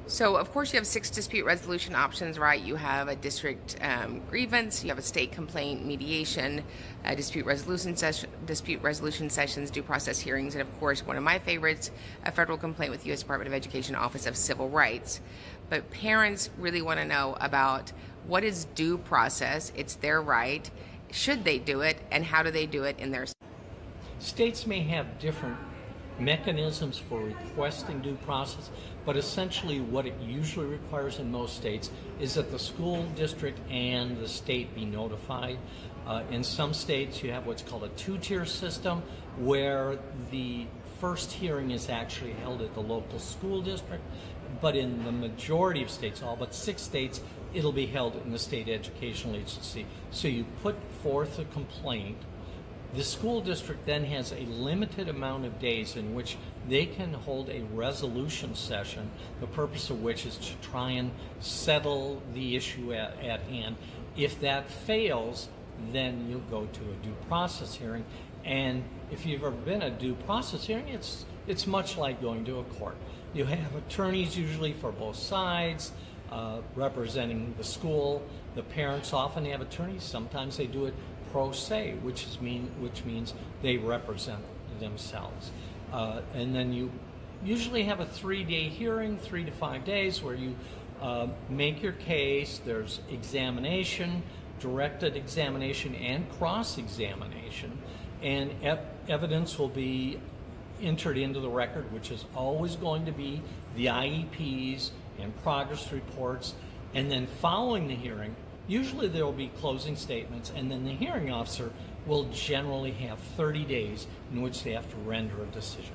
So, of course, you have six dispute resolution options, right? You have a district grievance, you have a state complaint, mediation, dispute resolution sessions, due process hearings, and of course, one of my favorites, a federal complaint with U.S. Department of Education Office of Civil Rights. But parents really want to know about what is due process. It's their right. Should they do it, and how do they do it in their States may have different mechanisms for requesting due process, but essentially what it usually requires in most states is that the school district and the state be notified. In some states you have what's called a two-tier system, where the first hearing is actually held at the local school district, but in the majority of states, all but 6 states, it'll be held in the state educational agency. So you put forth a complaint. The school district then has a limited amount of days in which they can hold a resolution session, the purpose of which is to try and settle the issue at hand. If that fails, then you'll go to a due process hearing. And if you've ever been at a due process hearing, it's much like going to a court. You have attorneys usually for both sides representing the school. The parents often have attorneys. Sometimes they do it pro se, which means they represent themselves. And then you usually have a 3-day hearing, 3 to 5 days, where you make your case. There's examination, directed examination, and cross-examination, and evidence will be entered into the record, which is always going to be the IEPs and progress reports. And then following the hearing, usually there will be closing statements, and then the hearing officer will generally have 30 days in which they have to render a decision.